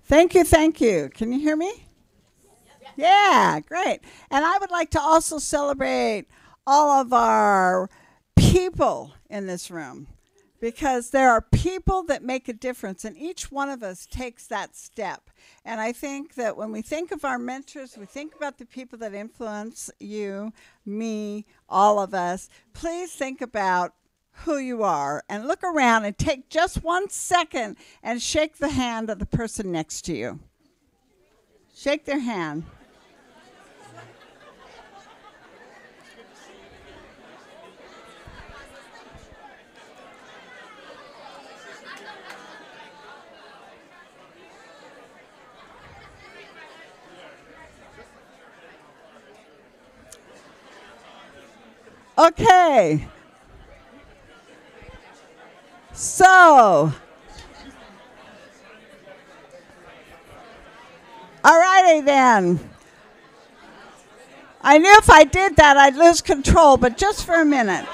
Thank you, thank you. Can you hear me? Yeah, great. And I would like to also celebrate all of our people in this room because there are people that make a difference, and each one of us takes that step. And I think that when we think of our mentors, we think about the people that influence you, me, all of us. Please think about who you are and look around and take just 1 second and shake the hand of the person next to you. Shake their hand. Okay. So, all righty then. I knew if I did that, I'd lose control, but just for a minute.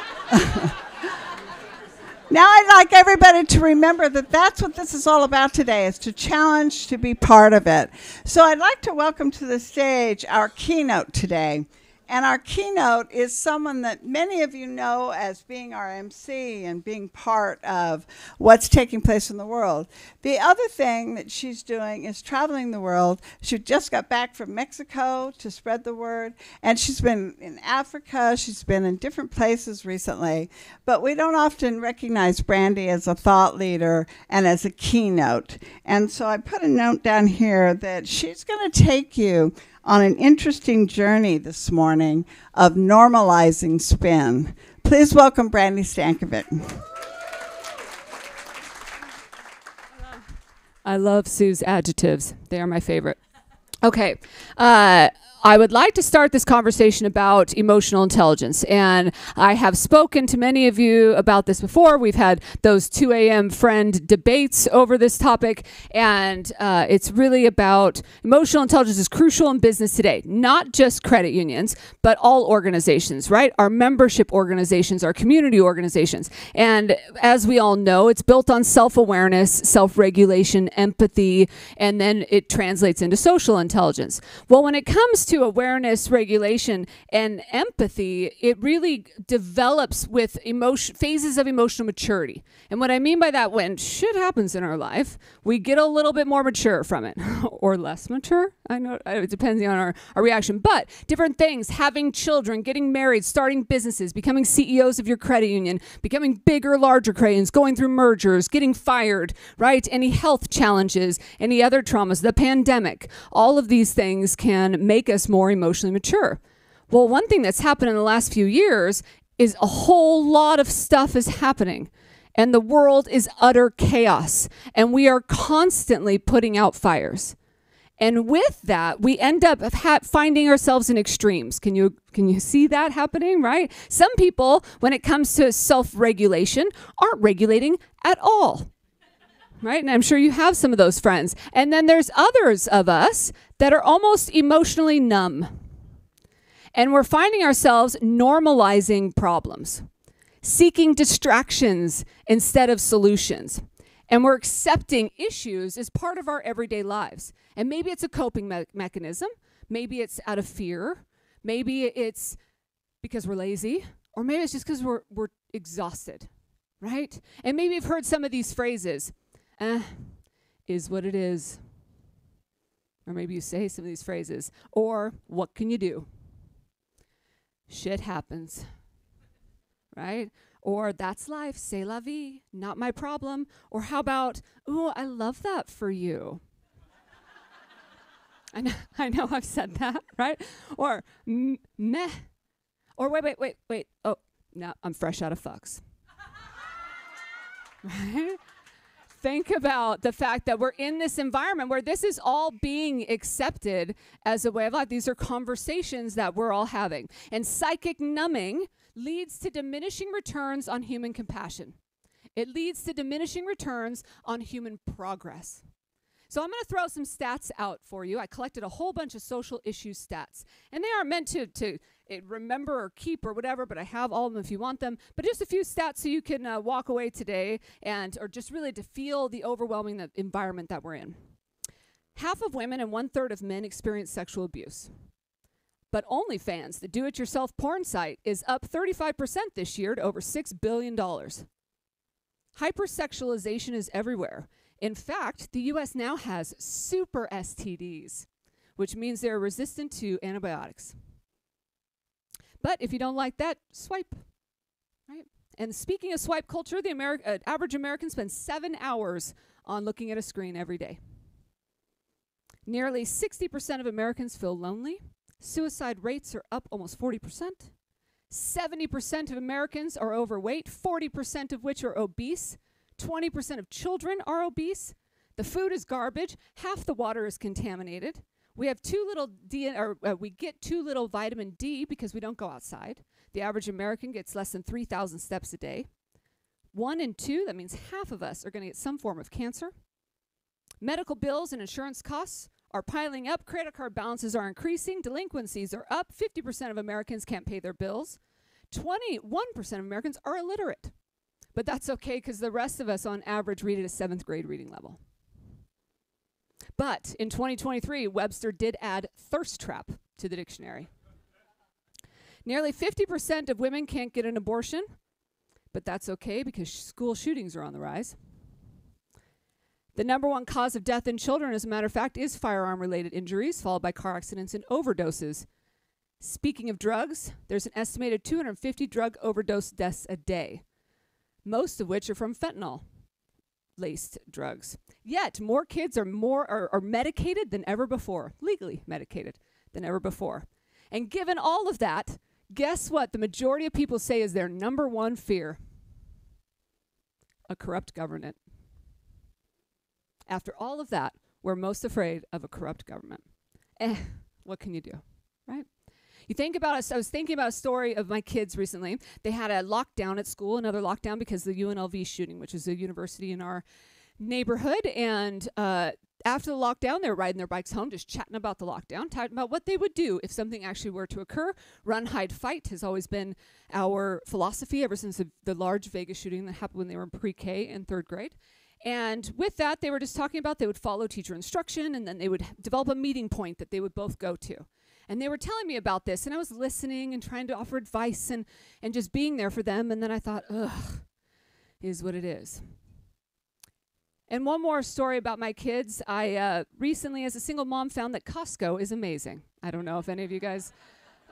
Now I'd like everybody to remember that that's what this is all about today, is to challenge, to be part of it. So I'd like to welcome to the stage our keynote today. And our keynote is someone that many of you know as being our MC and being part of what's taking place in the world. The other thing that she's doing is traveling the world. She just got back from Mexico to spread the word, and she's been in Africa. She's been in different places recently, but we don't often recognize Brandi as a thought leader and as a keynote. And so I put a note down here that she's going to take you on an interesting journey this morning of normalizing spin. Please welcome Brandi Stankovic. I love Sue's adjectives. They are my favorite. Okay. I would like to start this conversation about emotional intelligence. And I have spoken to many of you about this before. We've had those 2 a.m. friend debates over this topic. And it's really about emotional intelligence is crucial in business today. Not just credit unions, but all organizations, right? Our membership organizations, our community organizations. And as we all know, it's built on self-awareness, self-regulation, empathy, and then it translates into social intelligence. Well, when it comes to awareness, regulation, and empathy, it really develops with phases of emotional maturity. And what I mean by that, when shit happens in our life, we get a little bit more mature from it, or less mature. I know it depends on our reaction, but different things, having children, getting married, starting businesses, becoming CEOs of your credit union, becoming bigger, larger credit unions, going through mergers, getting fired, right? Any health challenges, any other traumas, the pandemic, all of these things can make us more emotionally mature. Well, one thing that's happened in the last few years is a whole lot of stuff is happening, and the world is utter chaos, and we are constantly putting out fires. And with that, we end up finding ourselves in extremes. Can you see that happening, right? Some people, when it comes to self-regulation, aren't regulating at all. Right? And I'm sure you have some of those friends. And then there's others of us that are almost emotionally numb. And we're finding ourselves normalizing problems, seeking distractions instead of solutions. And we're accepting issues as part of our everyday lives. And maybe it's a coping mechanism. Maybe it's out of fear. Maybe it's because we're lazy. Or maybe it's just because we're exhausted. Right? And maybe you've heard some of these phrases. Is what it is. Or maybe you say some of these phrases. Or, what can you do? Shit happens. Right? Or, that's life, c'est la vie, not my problem. Or how about, ooh, I love that for you. I know I've said that, right? Or, meh. Or, wait. Oh, no, I'm fresh out of fucks. Right? Think about the fact that we're in this environment where this is all being accepted as a way of life. These are conversations that we're all having. And psychic numbing leads to diminishing returns on human compassion. It leads to diminishing returns on human progress. So I'm going to throw some stats out for you. I collected a whole bunch of social issue stats. And they aren't meant to remember or keep or whatever, but I have all of them if you want them. But just a few stats so you can walk away today or just really to feel the overwhelming environment that we're in. Half of women and 1/3 of men experience sexual abuse. But OnlyFans, the do-it-yourself porn site, is up 35% this year to over $6 billion. Hypersexualization is everywhere. In fact, the U.S. now has super STDs, which means they're resistant to antibiotics. But if you don't like that, swipe. Right? And speaking of swipe culture, the average American spends 7 hours on looking at a screen every day. Nearly 60% of Americans feel lonely. Suicide rates are up almost 40%. 70% of Americans are overweight, 40% of which are obese. 20% of children are obese. The food is garbage. Half the water is contaminated. We have we get too little vitamin D because we don't go outside. The average American gets less than 3,000 steps a day. 1 in 2, that means half of us are going to get some form of cancer. Medical bills and insurance costs are piling up. Credit card balances are increasing. Delinquencies are up. 50% of Americans can't pay their bills. 21% of Americans are illiterate. But that's okay because the rest of us on average read at a 7th grade reading level. But in 2023, Webster did add thirst trap to the dictionary. Nearly 50% of women can't get an abortion, but that's okay because school shootings are on the rise. The number one cause of death in children, as a matter of fact, is firearm-related injuries, followed by car accidents and overdoses. Speaking of drugs, there's an estimated 250 drug overdose deaths a day, most of which are from fentanyl-laced drugs. Yet, more kids are medicated than ever before, legally medicated than ever before. And given all of that, guess what the majority of people say is their number one fear? A corrupt government. After all of that, we're most afraid of a corrupt government. What can you do, right? You think about us. I was thinking about a story of my kids recently. They had a lockdown at school, another lockdown because of the UNLV shooting, which is a university in our neighborhood. And after the lockdown, they were riding their bikes home, just chatting about the lockdown, talking about what they would do if something actually were to occur. Run, hide, fight has always been our philosophy ever since the large Vegas shooting that happened when they were in pre-K and 3rd grade. And with that, they were just talking about they would follow teacher instruction, and then they would develop a meeting point that they would both go to. And they were telling me about this, and I was listening and trying to offer advice and just being there for them. And then I thought, ugh, is what it is. And one more story about my kids. I recently, as a single mom, found that Costco is amazing. I don't know if any of you guys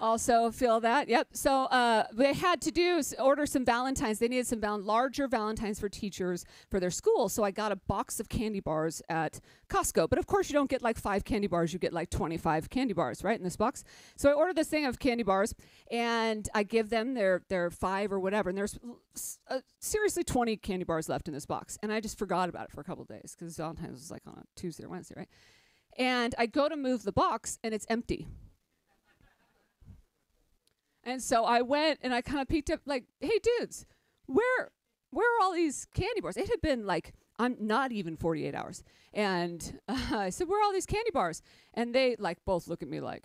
also feel that. Yep. So they had to do is order some Valentines. They needed some larger Valentines for teachers for their school. So I got a box of candy bars at Costco. But of course, you don't get like 5 candy bars. You get like 25 candy bars, right, in this box. So I ordered this thing of candy bars, and I give them their 5 or whatever. And there's seriously 20 candy bars left in this box. And I just forgot about it for a couple of days because Valentine's was like on a Tuesday or Wednesday, right? And I go to move the box, and it's empty. And so I went and I kind of peeked up like, hey, dudes, where are all these candy bars? It had been like, I'm not even 48 hours. And I said, where are all these candy bars? And they like both look at me like,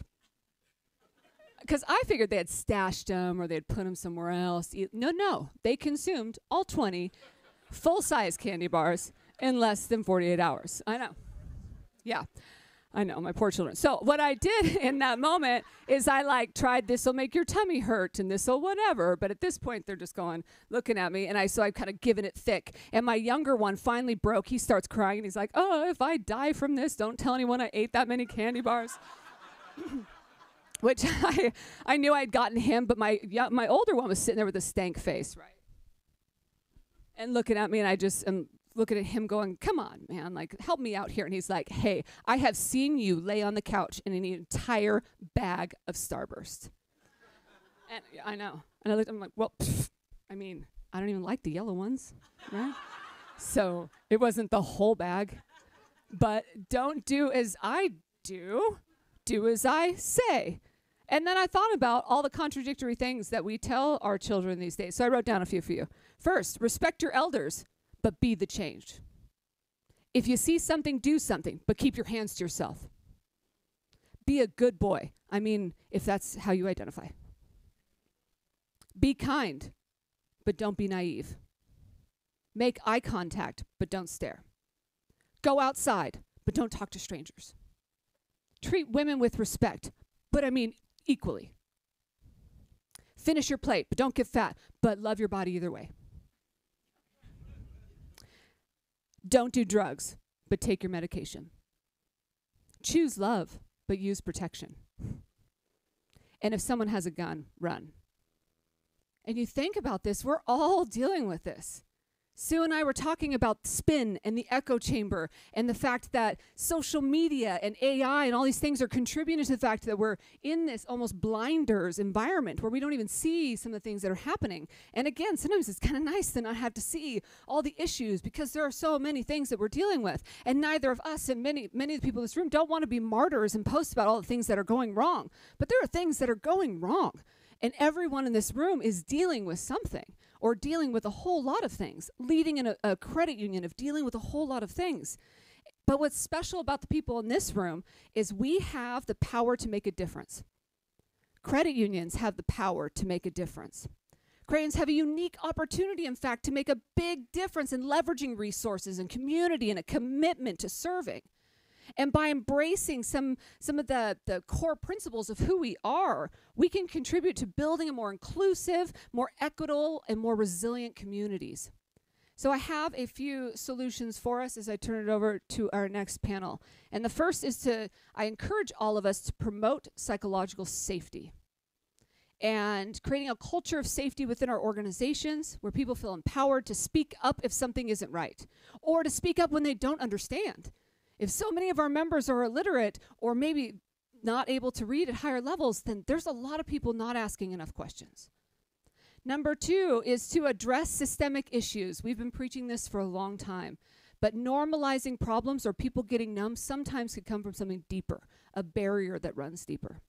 because I figured they had stashed them or they had put them somewhere else. No, they consumed all 20 full-size candy bars in less than 48 hours. I know. Yeah. I know, my poor children. So what I did in that moment is I tried this will make your tummy hurt and this will whatever. But at this point, they're just looking at me. And I've kind of given it thick. And my younger one finally broke. He starts crying and he's like, oh, if I die from this, don't tell anyone I ate that many candy bars. Which I knew I'd gotten him, but my older one was sitting there with a stank face, right? And looking at me, and I just am looking at him going, come on, man, help me out here. And he's like, hey, I have seen you lay on the couch in an entire bag of Starburst. And I know. And I looked, I'm like, well, I don't even like the yellow ones, right? So it wasn't the whole bag. But don't do as I do as I say. And then I thought about all the contradictory things that we tell our children these days. So I wrote down a few for you. First, respect your elders, but be the change. If you see something, do something, but keep your hands to yourself. Be a good boy. If that's how you identify. Be kind, but don't be naive. Make eye contact, but don't stare. Go outside, but don't talk to strangers. Treat women with respect, but I mean equally. Finish your plate, but don't get fat, but love your body either way. Don't do drugs, but take your medication. Choose love, but use protection. And if someone has a gun, run. And you think about this, we're all dealing with this. Sue and I were talking about spin and the echo chamber and the fact that social media and AI and all these things are contributing to the fact that we're in this almost blinders environment where we don't even see some of the things that are happening. And again, sometimes it's kind of nice to not have to see all the issues because there are so many things that we're dealing with. And neither of us and many of the people in this room don't want to be martyrs and post about all the things that are going wrong. But there are things that are going wrong. And everyone in this room is dealing with something or dealing with a whole lot of things, leading in a credit union of dealing with a whole lot of things. But what's special about the people in this room is we have the power to make a difference. Credit unions have the power to make a difference. Credit unions have a unique opportunity, in fact, to make a big difference in leveraging resources and community and a commitment to serving. And by embracing some of the core principles of who we are, we can contribute to building a more inclusive, more equitable, and more resilient communities. So I have a few solutions for us as I turn it over to our next panel. And the first is I encourage all of us to promote psychological safety and creating a culture of safety within our organizations where people feel empowered to speak up if something isn't right or to speak up when they don't understand. If so many of our members are illiterate or maybe not able to read at higher levels, then there's a lot of people not asking enough questions. Number 2 is to address systemic issues. We've been preaching this for a long time. But normalizing problems or people getting numb sometimes could come from something deeper, a barrier that runs deeper.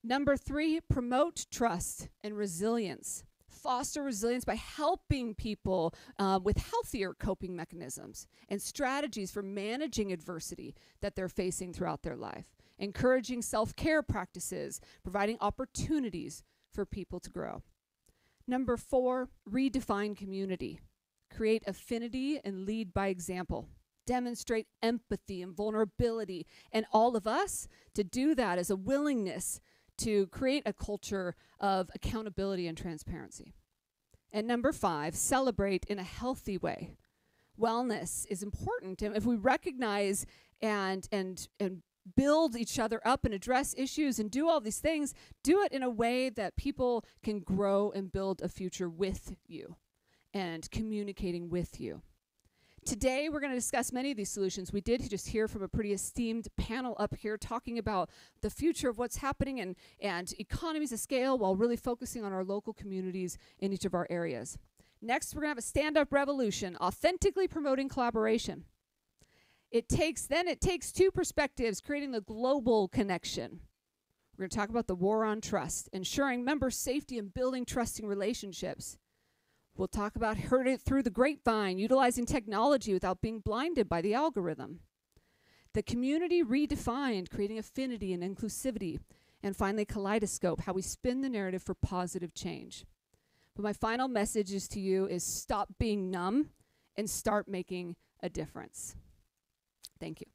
Number 3, promote trust and resilience. Foster resilience by helping people with healthier coping mechanisms and strategies for managing adversity that they're facing throughout their life. Encouraging self-care practices, providing opportunities for people to grow. Number 4, redefine community. Create affinity and lead by example. Demonstrate empathy and vulnerability. And all of us to do that is a willingness to create a culture of accountability and transparency. And number 5, celebrate in a healthy way. Wellness is important. And if we recognize and build each other up and address issues and do all these things, do it in a way that people can grow and build a future with you and communicating with you. Today, we're going to discuss many of these solutions. We did just hear from a pretty esteemed panel up here talking about the future of what's happening and economies of scale while really focusing on our local communities in each of our areas. Next, we're going to have a stand-up revolution, authentically promoting collaboration. It takes 2 perspectives, creating the global connection. We're going to talk about the war on trust, ensuring member safety and building trusting relationships. We'll talk about heard it through the grapevine, utilizing technology without being blinded by the algorithm. The community redefined, creating affinity and inclusivity. And finally, kaleidoscope, how we spin the narrative for positive change. But my final message is to you is stop being numb and start making a difference. Thank you.